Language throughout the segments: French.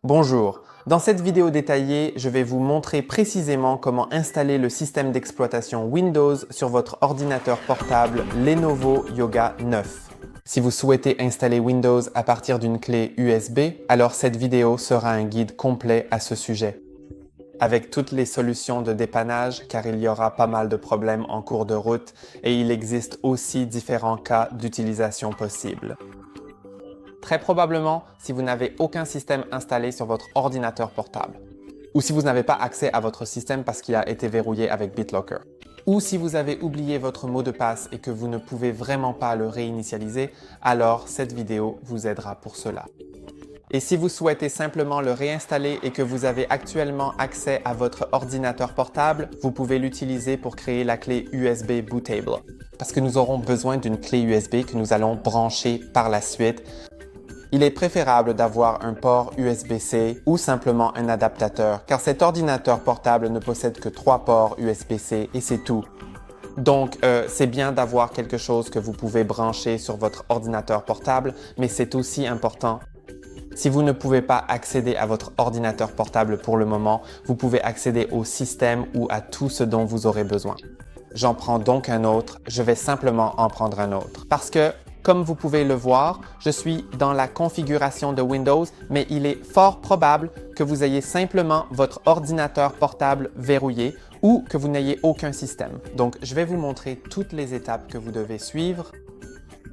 Bonjour, dans cette vidéo détaillée, je vais vous montrer précisément comment installer le système d'exploitation Windows sur votre ordinateur portable Lenovo Yoga 9. Si vous souhaitez installer Windows à partir d'une clé USB, alors cette vidéo sera un guide complet à ce sujet, avec toutes les solutions de dépannage car il y aura pas mal de problèmes en cours de route et il existe aussi différents cas d'utilisation possibles. Très probablement si vous n'avez aucun système installé sur votre ordinateur portable, ou si vous n'avez pas accès à votre système parce qu'il a été verrouillé avec BitLocker, ou si vous avez oublié votre mot de passe et que vous ne pouvez vraiment pas le réinitialiser, alors cette vidéo vous aidera pour cela. Et si vous souhaitez simplement le réinstaller et que vous avez actuellement accès à votre ordinateur portable, vous pouvez l'utiliser pour créer la clé USB Bootable. Parce que nous aurons besoin d'une clé USB que nous allons brancher par la suite. Il est préférable d'avoir un port USB-C ou simplement un adaptateur, car cet ordinateur portable ne possède que 3 ports USB-C et c'est tout. Donc, c'est bien d'avoir quelque chose que vous pouvez brancher sur votre ordinateur portable, mais c'est aussi important. Si vous ne pouvez pas accéder à votre ordinateur portable pour le moment, vous pouvez accéder au système ou à tout ce dont vous aurez besoin. J'en prends donc un autre, je vais simplement en prendre un autre. Parce que, comme vous pouvez le voir, je suis dans la configuration de Windows, mais il est fort probable que vous ayez simplement votre ordinateur portable verrouillé ou que vous n'ayez aucun système. Donc, je vais vous montrer toutes les étapes que vous devez suivre.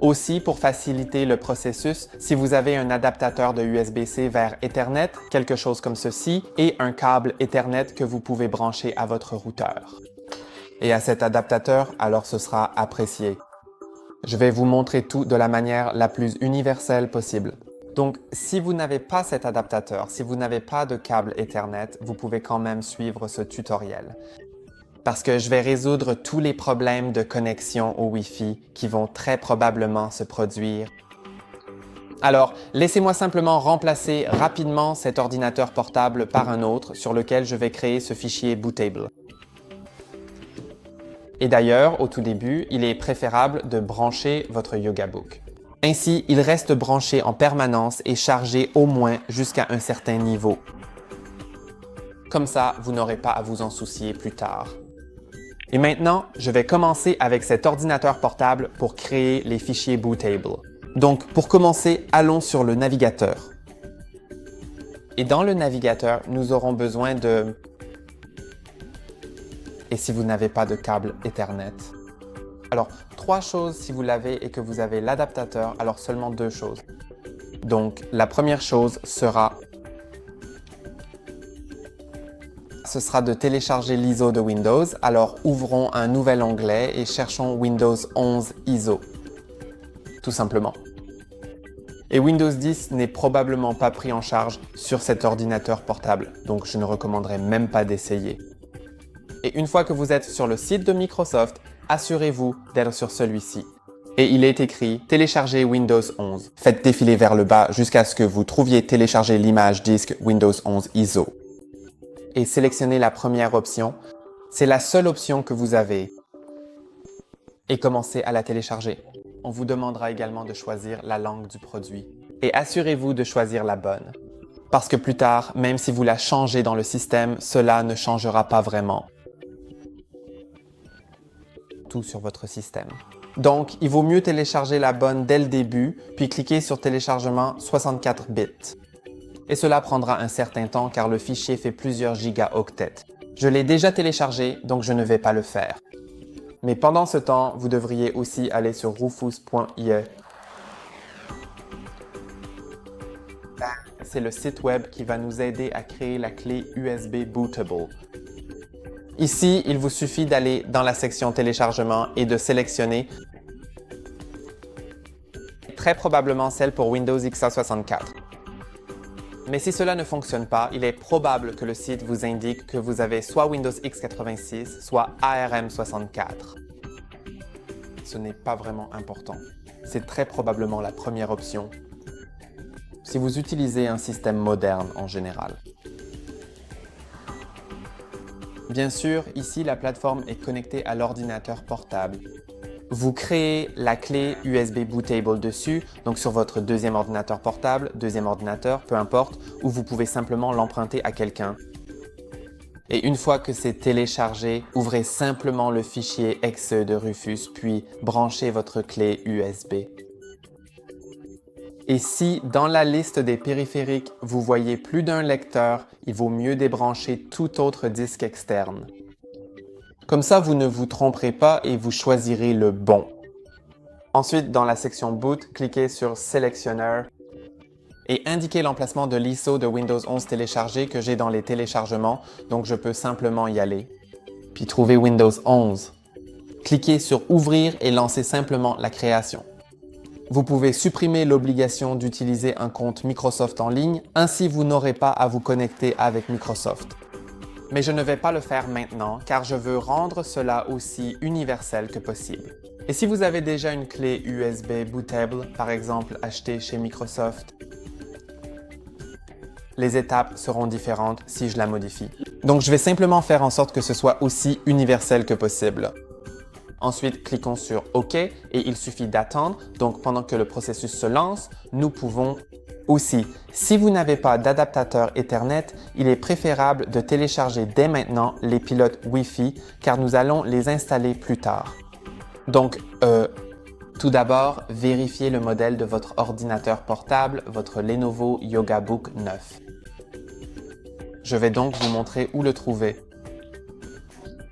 Aussi, pour faciliter le processus, si vous avez un adaptateur de USB-C vers Ethernet, quelque chose comme ceci, et un câble Ethernet que vous pouvez brancher à votre routeur. Et à cet adaptateur, alors ce sera apprécié. Je vais vous montrer tout de la manière la plus universelle possible. Donc, si vous n'avez pas cet adaptateur, si vous n'avez pas de câble Ethernet, vous pouvez quand même suivre ce tutoriel. Parce que je vais résoudre tous les problèmes de connexion au Wi-Fi qui vont très probablement se produire. Alors, laissez-moi simplement remplacer rapidement cet ordinateur portable par un autre sur lequel je vais créer ce fichier Bootable. Et d'ailleurs, au tout début, il est préférable de brancher votre YogaBook. Ainsi, il reste branché en permanence et chargé au moins jusqu'à un certain niveau. Comme ça, vous n'aurez pas à vous en soucier plus tard. Et maintenant, je vais commencer avec cet ordinateur portable pour créer les fichiers Bootable. Donc, pour commencer, allons sur le navigateur. Et dans le navigateur, nous aurons besoin de... Et si vous n'avez pas de câble Ethernet? Alors, 3 choses si vous l'avez et que vous avez l'adaptateur, alors seulement 2 choses. Donc, la première chose sera de télécharger l'ISO de Windows. Alors, ouvrons un nouvel onglet et cherchons Windows 11 ISO. Tout simplement. Et Windows 10 n'est probablement pas pris en charge sur cet ordinateur portable, donc je ne recommanderais même pas d'essayer. Et une fois que vous êtes sur le site de Microsoft, assurez-vous d'être sur celui-ci. Et il est écrit « Télécharger Windows 11 ». Faites défiler vers le bas jusqu'à ce que vous trouviez télécharger l'image disque Windows 11 ISO. Et sélectionnez la première option. C'est la seule option que vous avez. Et commencez à la télécharger. On vous demandera également de choisir la langue du produit. Et assurez-vous de choisir la bonne. Parce que plus tard, même si vous la changez dans le système, cela ne changera pas vraiment tout sur votre système. Donc, il vaut mieux télécharger la bonne dès le début, puis cliquer sur téléchargement 64 bits. Et cela prendra un certain temps car le fichier fait plusieurs gigaoctets. Je l'ai déjà téléchargé, donc je ne vais pas le faire. Mais pendant ce temps, vous devriez aussi aller sur rufus.ie. C'est le site web qui va nous aider à créer la clé USB Bootable. Ici, il vous suffit d'aller dans la section téléchargement et de sélectionner très probablement celle pour Windows XA64. Mais si cela ne fonctionne pas, il est probable que le site vous indique que vous avez soit Windows x86, soit ARM64. Ce n'est pas vraiment important. C'est très probablement la première option si vous utilisez un système moderne en général. Bien sûr, ici la plateforme est connectée à l'ordinateur portable. Vous créez la clé USB Bootable dessus, donc sur votre deuxième ordinateur portable, deuxième ordinateur, peu importe, ou vous pouvez simplement l'emprunter à quelqu'un. Et une fois que c'est téléchargé, ouvrez simplement le fichier exe de Rufus, puis branchez votre clé USB. Et si, dans la liste des périphériques, vous voyez plus d'un lecteur, il vaut mieux débrancher tout autre disque externe. Comme ça, vous ne vous tromperez pas et vous choisirez le bon. Ensuite, dans la section Boot, cliquez sur Sélectionneur et indiquez l'emplacement de l'ISO de Windows 11 téléchargé que j'ai dans les téléchargements, donc je peux simplement y aller. Puis trouver Windows 11. Cliquez sur Ouvrir et lancez simplement la création. Vous pouvez supprimer l'obligation d'utiliser un compte Microsoft en ligne, ainsi vous n'aurez pas à vous connecter avec Microsoft. Mais je ne vais pas le faire maintenant car je veux rendre cela aussi universel que possible. Et si vous avez déjà une clé USB bootable, par exemple achetée chez Microsoft, les étapes seront différentes si je la modifie. Donc je vais simplement faire en sorte que ce soit aussi universel que possible. Ensuite, cliquons sur OK et il suffit d'attendre. Donc, pendant que le processus se lance, nous pouvons aussi, si vous n'avez pas d'adaptateur Ethernet, il est préférable de télécharger dès maintenant les pilotes Wi-Fi car nous allons les installer plus tard. Donc, tout d'abord, vérifiez le modèle de votre ordinateur portable, votre Lenovo Yoga Book 9. Je vais donc vous montrer où le trouver.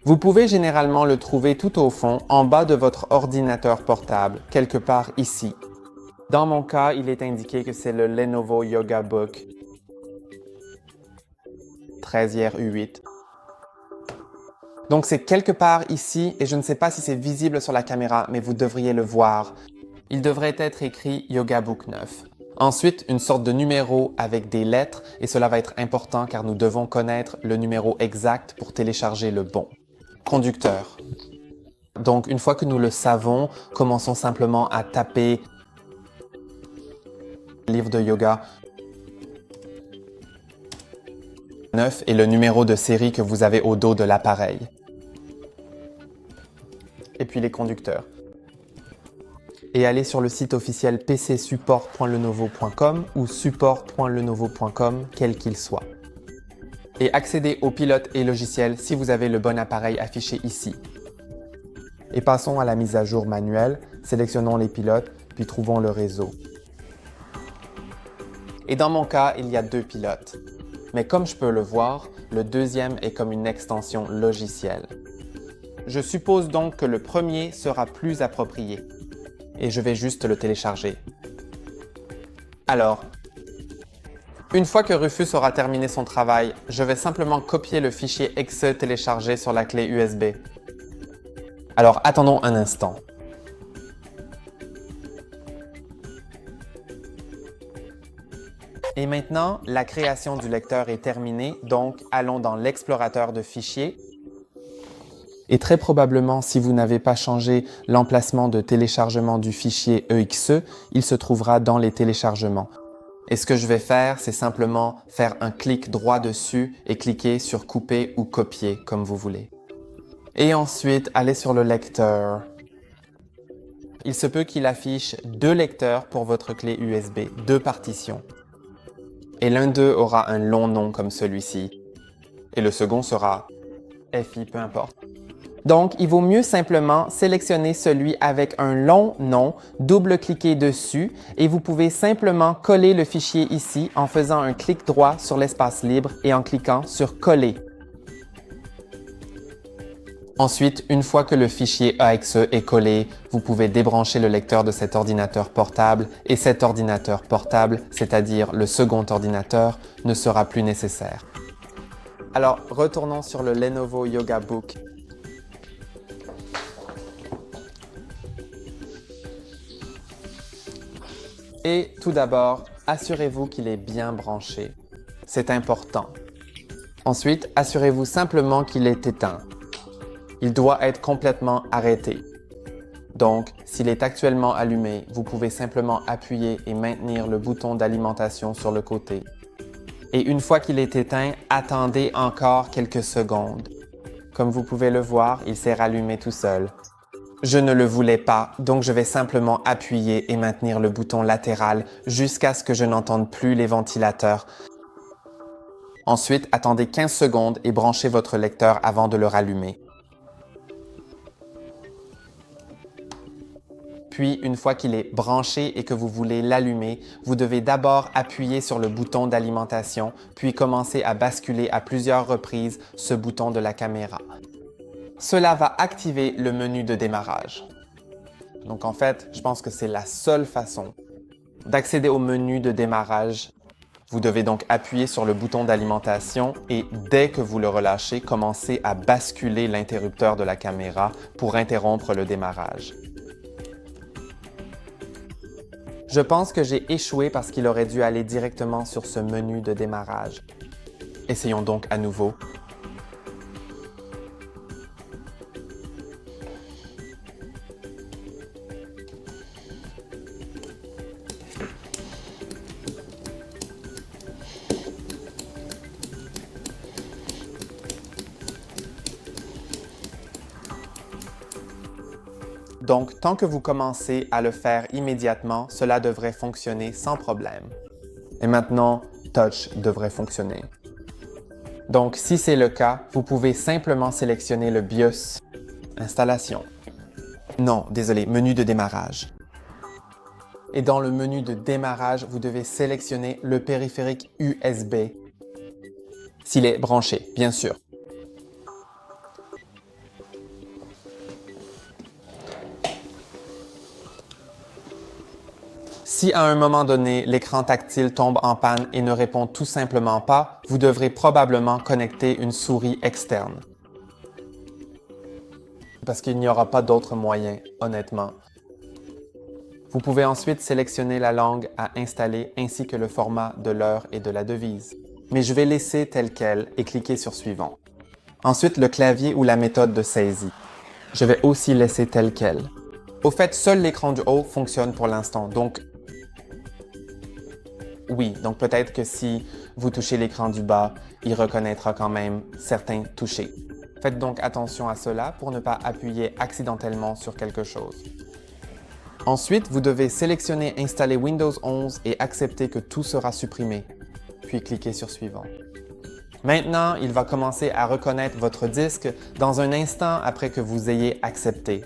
Vous pouvez généralement le trouver tout au fond, en bas de votre ordinateur portable, quelque part ici. Dans mon cas, il est indiqué que c'est le Lenovo Yoga Book 13R U8. Donc c'est quelque part ici et je ne sais pas si c'est visible sur la caméra, mais vous devriez le voir. Il devrait être écrit Yoga Book 9. Ensuite, une sorte de numéro avec des lettres et cela va être important car nous devons connaître le numéro exact pour télécharger le bon. Conducteur. Donc, une fois que nous le savons, commençons simplement à taper livre de yoga 9 et le numéro de série que vous avez au dos de l'appareil. Et puis les conducteurs. Et allez sur le site officiel pcsupport.lenovo.com ou support.lenovo.com, quel qu'il soit. Et accédez aux pilotes et logiciels si vous avez le bon appareil affiché ici. Et passons à la mise à jour manuelle, sélectionnons les pilotes, puis trouvons le réseau. Et dans mon cas, il y a 2 pilotes. Mais comme je peux le voir, le deuxième est comme une extension logicielle. Je suppose donc que le premier sera plus approprié. Et je vais juste le télécharger. Alors, une fois que Rufus aura terminé son travail, je vais simplement copier le fichier exe téléchargé sur la clé USB. Alors attendons un instant. Et maintenant, la création du lecteur est terminée, donc allons dans l'explorateur de fichiers. Et très probablement, si vous n'avez pas changé l'emplacement de téléchargement du fichier EXE, il se trouvera dans les téléchargements. Et ce que je vais faire, c'est simplement faire un clic droit dessus et cliquer sur couper ou copier, comme vous voulez. Et ensuite, allez sur le lecteur. Il se peut qu'il affiche 2 lecteurs pour votre clé USB, 2 partitions. Et l'un d'eux aura un long nom comme celui-ci. Et le second sera FI, peu importe. Donc, il vaut mieux simplement sélectionner celui avec un long nom, double-cliquer dessus et vous pouvez simplement coller le fichier ici en faisant un clic droit sur l'espace libre et en cliquant sur Coller. Ensuite, une fois que le fichier AXE est collé, vous pouvez débrancher le lecteur de cet ordinateur portable et cet ordinateur portable, c'est-à-dire le second ordinateur, ne sera plus nécessaire. Alors, retournons sur le Lenovo Yoga Book. Et tout d'abord, assurez-vous qu'il est bien branché. C'est important. Ensuite, assurez-vous simplement qu'il est éteint. Il doit être complètement arrêté. Donc, s'il est actuellement allumé, vous pouvez simplement appuyer et maintenir le bouton d'alimentation sur le côté. Et une fois qu'il est éteint, attendez encore quelques secondes. Comme vous pouvez le voir, il s'est rallumé tout seul. Je ne le voulais pas, donc je vais simplement appuyer et maintenir le bouton latéral jusqu'à ce que je n'entende plus les ventilateurs. Ensuite, attendez 15 secondes et branchez votre lecteur avant de le rallumer. Puis, une fois qu'il est branché et que vous voulez l'allumer, vous devez d'abord appuyer sur le bouton d'alimentation, puis commencer à basculer à plusieurs reprises ce bouton de la caméra. Cela va activer le menu de démarrage. Donc en fait, je pense que c'est la seule façon d'accéder au menu de démarrage. Vous devez donc appuyer sur le bouton d'alimentation et dès que vous le relâchez, commencer à basculer l'interrupteur de la caméra pour interrompre le démarrage. Je pense que j'ai échoué parce qu'il aurait dû aller directement sur ce menu de démarrage. Essayons donc à nouveau. Donc, tant que vous commencez à le faire immédiatement, cela devrait fonctionner sans problème. Et maintenant, Touch devrait fonctionner. Donc, si c'est le cas, vous pouvez simplement sélectionner le BIOS. Installation. Non, désolé, menu de démarrage. Et dans le menu de démarrage, vous devez sélectionner le périphérique USB. S'il est branché, bien sûr. Si à un moment donné, l'écran tactile tombe en panne et ne répond tout simplement pas, vous devrez probablement connecter une souris externe. Parce qu'il n'y aura pas d'autre moyen, honnêtement. Vous pouvez ensuite sélectionner la langue à installer ainsi que le format de l'heure et de la devise. Mais je vais laisser tel quel et cliquer sur Suivant. Ensuite, le clavier ou la méthode de saisie. Je vais aussi laisser tel quel. Au fait, seul l'écran du haut fonctionne pour l'instant, donc oui, donc peut-être que si vous touchez l'écran du bas, il reconnaîtra quand même certains touchés. Faites donc attention à cela pour ne pas appuyer accidentellement sur quelque chose. Ensuite, vous devez sélectionner Installer Windows 11 et accepter que tout sera supprimé, puis cliquez sur Suivant. Maintenant, il va commencer à reconnaître votre disque dans un instant après que vous ayez accepté.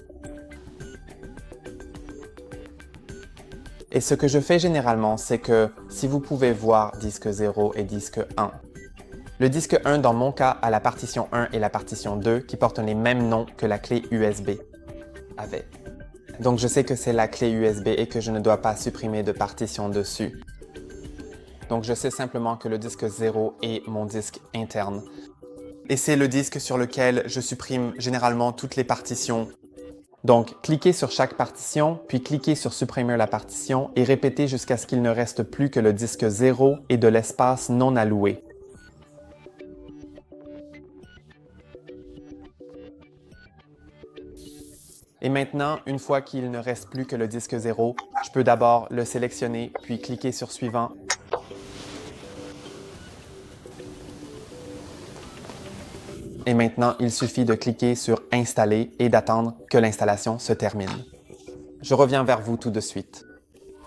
Et ce que je fais généralement, c'est que si vous pouvez voir disque 0 et disque 1, le disque 1 dans mon cas a la partition 1 et la partition 2 qui portent les mêmes noms que la clé USB avait. Donc je sais que c'est la clé USB et que je ne dois pas supprimer de partition dessus. Donc je sais simplement que le disque 0 est mon disque interne. Et c'est le disque sur lequel je supprime généralement toutes les partitions. Donc, cliquez sur chaque partition, puis cliquez sur Supprimer la partition et répétez jusqu'à ce qu'il ne reste plus que le disque 0 et de l'espace non alloué. Et maintenant, une fois qu'il ne reste plus que le disque 0, je peux d'abord le sélectionner, puis cliquer sur Suivant. Et maintenant, il suffit de cliquer sur Installer et d'attendre que l'installation se termine. Je reviens vers vous tout de suite.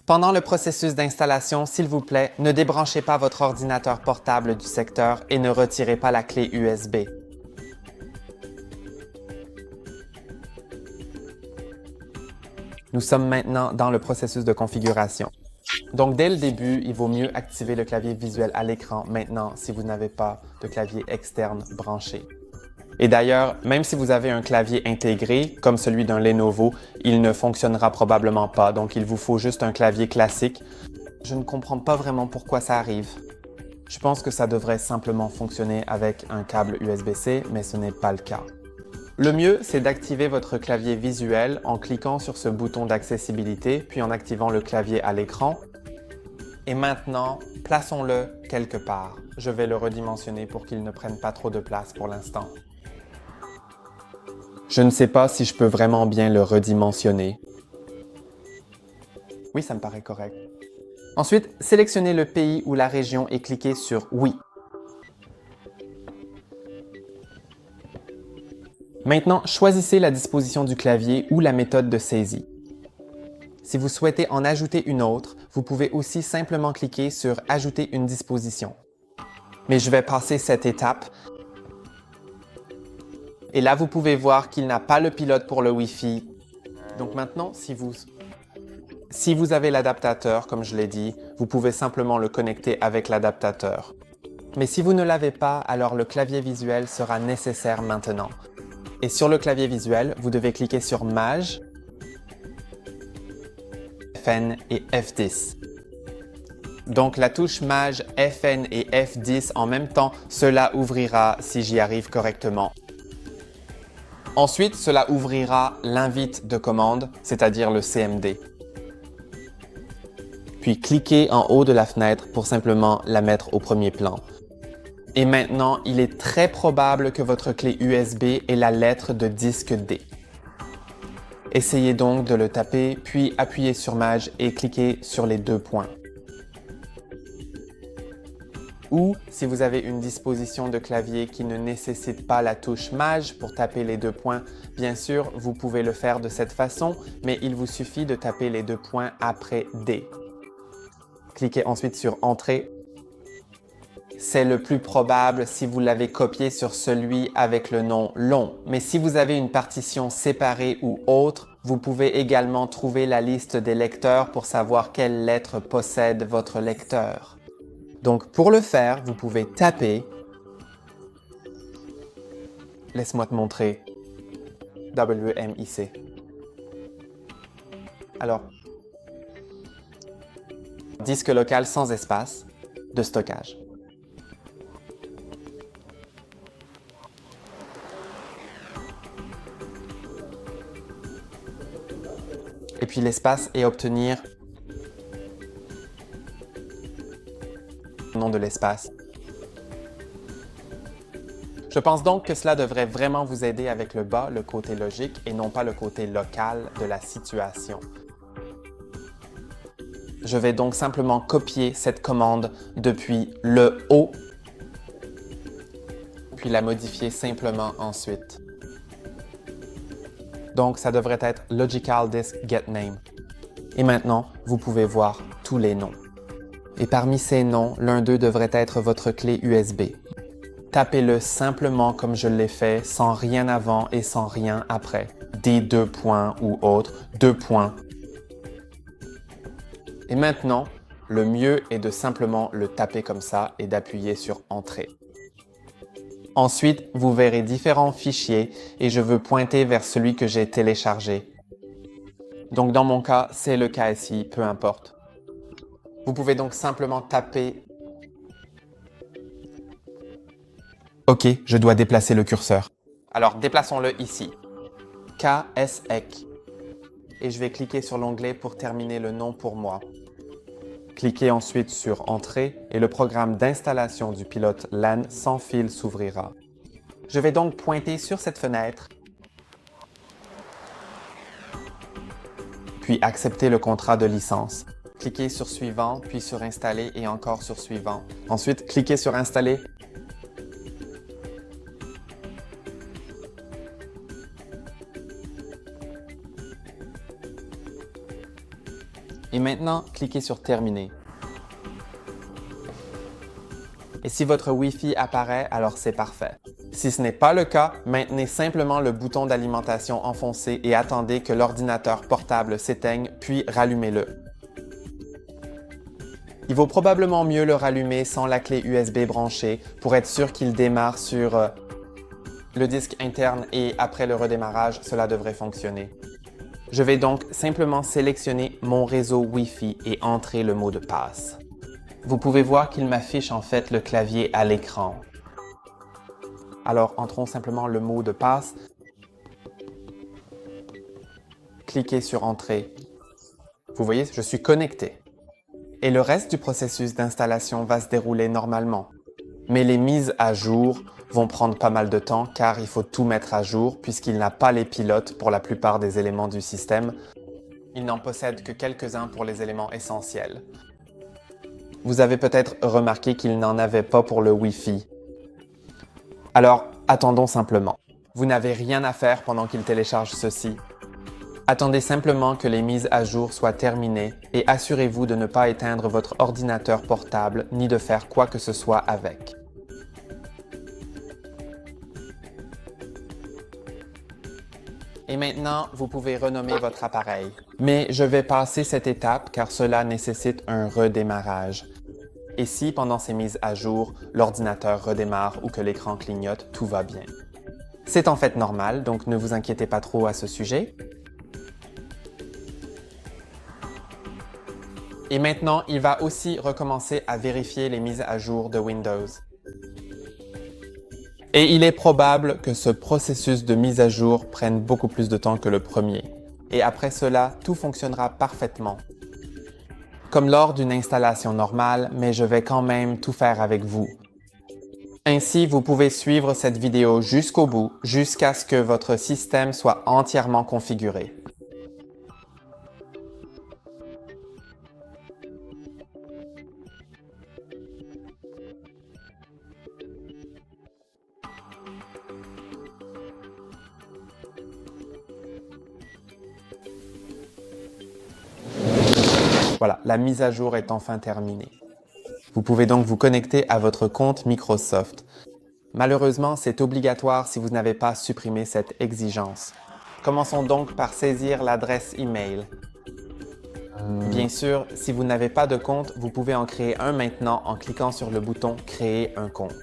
Pendant le processus d'installation, s'il vous plaît, ne débranchez pas votre ordinateur portable du secteur et ne retirez pas la clé USB. Nous sommes maintenant dans le processus de configuration. Donc, dès le début, il vaut mieux activer le clavier visuel à l'écran maintenant si vous n'avez pas de clavier externe branché. Et d'ailleurs, même si vous avez un clavier intégré, comme celui d'un Lenovo, il ne fonctionnera probablement pas, donc il vous faut juste un clavier classique. Je ne comprends pas vraiment pourquoi ça arrive. Je pense que ça devrait simplement fonctionner avec un câble USB-C, mais ce n'est pas le cas. Le mieux, c'est d'activer votre clavier visuel en cliquant sur ce bouton d'accessibilité, puis en activant le clavier à l'écran. Et maintenant, plaçons-le quelque part. Je vais le redimensionner pour qu'il ne prenne pas trop de place pour l'instant. Je ne sais pas si je peux vraiment bien le redimensionner. Oui, ça me paraît correct. Ensuite, sélectionnez le pays ou la région et cliquez sur « Oui ». Maintenant, choisissez la disposition du clavier ou la méthode de saisie. Si vous souhaitez en ajouter une autre, vous pouvez aussi simplement cliquer sur « Ajouter une disposition ». Mais je vais passer cette étape. Et là, vous pouvez voir qu'il n'a pas le pilote pour le Wi-Fi. Donc maintenant, si vous avez l'adaptateur, comme je l'ai dit, vous pouvez simplement le connecter avec l'adaptateur. Mais si vous ne l'avez pas, alors le clavier visuel sera nécessaire maintenant. Et sur le clavier visuel, vous devez cliquer sur Maj, FN et F10. Donc la touche Maj, FN et F10 en même temps, cela ouvrira si j'y arrive correctement. Ensuite, cela ouvrira l'invite de commande, c'est-à-dire le CMD. Puis cliquez en haut de la fenêtre pour simplement la mettre au premier plan. Et maintenant, il est très probable que votre clé USB ait la lettre de disque D. Essayez donc de le taper, puis appuyez sur Maj et cliquez sur les deux points. Ou, si vous avez une disposition de clavier qui ne nécessite pas la touche Maj pour taper les deux points, bien sûr, vous pouvez le faire de cette façon, mais il vous suffit de taper les deux points après D. Cliquez ensuite sur Entrée. C'est le plus probable si vous l'avez copié sur celui avec le nom long. Mais si vous avez une partition séparée ou autre, vous pouvez également trouver la liste des lecteurs pour savoir quelle lettre possède votre lecteur. Donc pour le faire, vous pouvez taper. Laisse-moi te montrer. WMIC. Alors, disque local sans espace de stockage. Et puis l'espace et obtenir le nom de l'espace. Je pense donc que cela devrait vraiment vous aider avec le bas, le côté logique, et non pas le côté local de la situation. Je vais donc simplement copier cette commande depuis le haut, puis la modifier simplement ensuite. Donc, ça devrait être Logical Disk Get Name. Et maintenant, vous pouvez voir tous les noms. Et parmi ces noms, l'un d'eux devrait être votre clé USB. Tapez-le simplement comme je l'ai fait, sans rien avant et sans rien après. Des deux points ou autre, deux points. Et maintenant, le mieux est de simplement le taper comme ça et d'appuyer sur Entrée. Ensuite, vous verrez différents fichiers et je veux pointer vers celui que j'ai téléchargé. Donc dans mon cas, c'est le KSI, peu importe. Vous pouvez donc simplement taper. Ok, je dois déplacer le curseur. Alors déplaçons-le ici. KSEC. Et je vais cliquer sur l'onglet pour terminer le nom pour moi. Cliquez ensuite sur Entrée et le programme d'installation du pilote LAN sans fil s'ouvrira. Je vais donc pointer sur cette fenêtre, puis accepter le contrat de licence. Cliquez sur Suivant, puis sur Installer et encore sur Suivant. Ensuite, cliquez sur Installer. Et maintenant, cliquez sur Terminer. Et si votre Wi-Fi apparaît, alors c'est parfait. Si ce n'est pas le cas, maintenez simplement le bouton d'alimentation enfoncé et attendez que l'ordinateur portable s'éteigne, puis rallumez-le. Il vaut probablement mieux le rallumer sans la clé USB branchée pour être sûr qu'il démarre sur le disque interne et après le redémarrage, cela devrait fonctionner. Je vais donc simplement sélectionner mon réseau Wi-Fi et entrer le mot de passe. Vous pouvez voir qu'il m'affiche en fait le clavier à l'écran. Alors entrons simplement le mot de passe. Cliquez sur Entrée. Vous voyez, je suis connecté. Et le reste du processus d'installation va se dérouler normalement. Mais les mises à jour vont prendre pas mal de temps car il faut tout mettre à jour puisqu'il n'a pas les pilotes pour la plupart des éléments du système. Il n'en possède que quelques-uns pour les éléments essentiels. Vous avez peut-être remarqué qu'il n'en avait pas pour le Wi-Fi. Alors, attendons simplement. Vous n'avez rien à faire pendant qu'il télécharge ceci. Attendez simplement que les mises à jour soient terminées et assurez-vous de ne pas éteindre votre ordinateur portable ni de faire quoi que ce soit avec. Et maintenant, vous pouvez renommer votre appareil. Mais je vais passer cette étape car cela nécessite un redémarrage. Et si, pendant ces mises à jour, l'ordinateur redémarre ou que l'écran clignote, tout va bien. C'est en fait normal, donc ne vous inquiétez pas trop à ce sujet. Et maintenant, il va aussi recommencer à vérifier les mises à jour de Windows. Et il est probable que ce processus de mise à jour prenne beaucoup plus de temps que le premier. Et après cela, tout fonctionnera parfaitement. Comme lors d'une installation normale, mais je vais quand même tout faire avec vous. Ainsi, vous pouvez suivre cette vidéo jusqu'au bout, jusqu'à ce que votre système soit entièrement configuré. Voilà, la mise à jour est enfin terminée. Vous pouvez donc vous connecter à votre compte Microsoft. Malheureusement, c'est obligatoire si vous n'avez pas supprimé cette exigence. Commençons donc par saisir l'adresse email. Bien sûr, si vous n'avez pas de compte, vous pouvez en créer un maintenant en cliquant sur le bouton « Créer un compte ».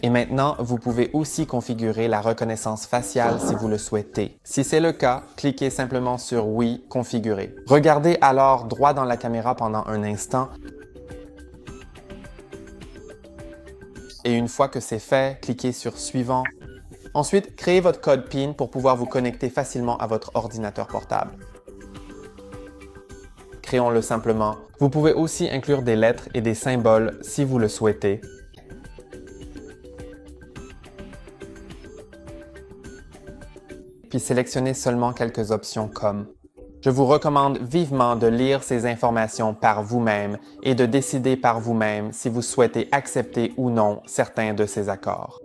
Et maintenant, vous pouvez aussi configurer la reconnaissance faciale si vous le souhaitez. Si c'est le cas, cliquez simplement sur « Oui, configurer ». Regardez alors droit dans la caméra pendant un instant. Et une fois que c'est fait, cliquez sur « Suivant ». Ensuite, créez votre code PIN pour pouvoir vous connecter facilement à votre ordinateur portable. Créons-le simplement. Vous pouvez aussi inclure des lettres et des symboles si vous le souhaitez. Puis sélectionnez seulement quelques options comme « Je vous recommande vivement de lire ces informations par vous-même et de décider par vous-même si vous souhaitez accepter ou non certains de ces accords. »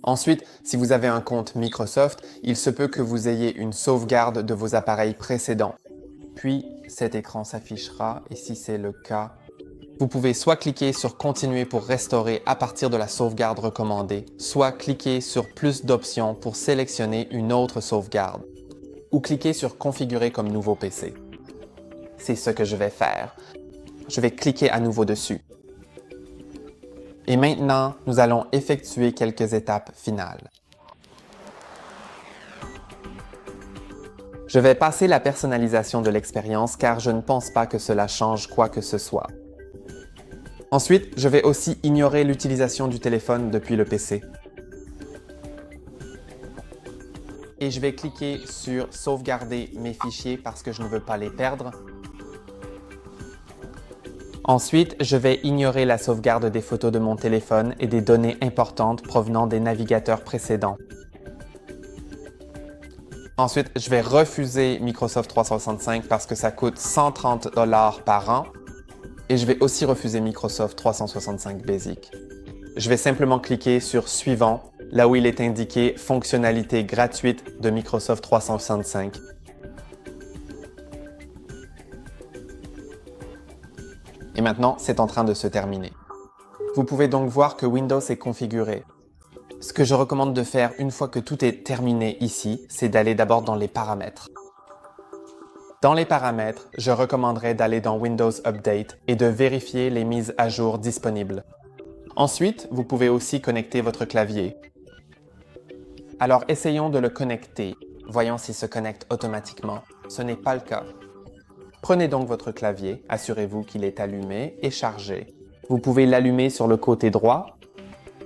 Ensuite, si vous avez un compte Microsoft, il se peut que vous ayez une sauvegarde de vos appareils précédents. Puis, cet écran s'affichera et si c'est le cas, vous pouvez soit cliquer sur « Continuer pour restaurer à partir de la sauvegarde recommandée », soit cliquer sur « Plus d'options » pour sélectionner une autre sauvegarde, ou cliquer sur « Configurer comme nouveau PC ». C'est ce que je vais faire. Je vais cliquer à nouveau dessus. Et maintenant, nous allons effectuer quelques étapes finales. Je vais passer la personnalisation de l'expérience car je ne pense pas que cela change quoi que ce soit. Ensuite, je vais aussi ignorer l'utilisation du téléphone depuis le PC. Et je vais cliquer sur « Sauvegarder mes fichiers » parce que je ne veux pas les perdre. Ensuite, je vais ignorer la sauvegarde des photos de mon téléphone et des données importantes provenant des navigateurs précédents. Ensuite, je vais refuser Microsoft 365 parce que ça coûte 130 $ par an. Et je vais aussi refuser Microsoft 365 Basic. Je vais simplement cliquer sur « Suivant » là où il est indiqué « Fonctionnalité gratuite de Microsoft 365 ». Et maintenant, c'est en train de se terminer. Vous pouvez donc voir que Windows est configuré. Ce que je recommande de faire une fois que tout est terminé ici, c'est d'aller d'abord dans les paramètres. Dans les paramètres, je recommanderais d'aller dans Windows Update et de vérifier les mises à jour disponibles. Ensuite, vous pouvez aussi connecter votre clavier. Alors essayons de le connecter. Voyons s'il se connecte automatiquement. Ce n'est pas le cas. Prenez donc votre clavier, assurez-vous qu'il est allumé et chargé. Vous pouvez l'allumer sur le côté droit.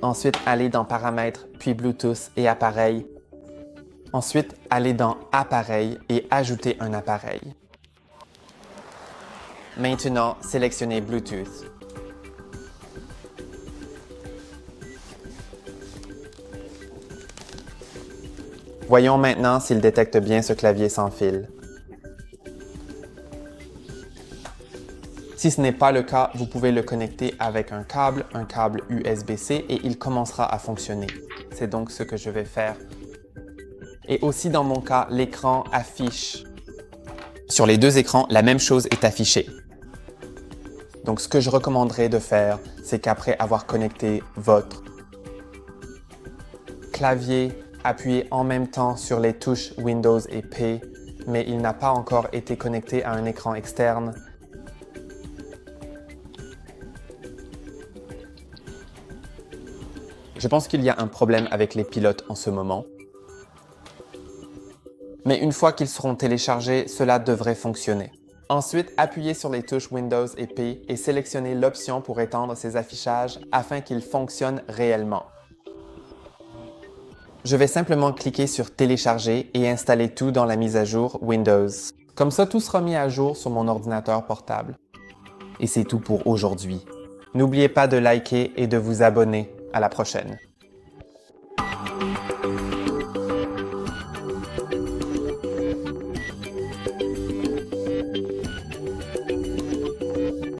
Ensuite, allez dans Paramètres, puis Bluetooth et Appareil. Ensuite, allez dans Appareil et ajoutez un appareil. Maintenant, sélectionnez Bluetooth. Voyons maintenant s'il détecte bien ce clavier sans fil. Si ce n'est pas le cas, vous pouvez le connecter avec un câble USB-C et il commencera à fonctionner. C'est donc ce que je vais faire. Et aussi dans mon cas, l'écran affiche. Sur les deux écrans, la même chose est affichée. Donc ce que je recommanderais de faire, c'est qu'après avoir connecté votre clavier, appuyez en même temps sur les touches Windows et P, mais il n'a pas encore été connecté à un écran externe. Je pense qu'il y a un problème avec les pilotes en ce moment. Mais une fois qu'ils seront téléchargés, cela devrait fonctionner. Ensuite, appuyez sur les touches Windows et P et sélectionnez l'option pour étendre ces affichages afin qu'ils fonctionnent réellement. Je vais simplement cliquer sur Télécharger et installer tout dans la mise à jour Windows. Comme ça, tout sera mis à jour sur mon ordinateur portable. Et c'est tout pour aujourd'hui. N'oubliez pas de liker et de vous abonner. À la prochaine.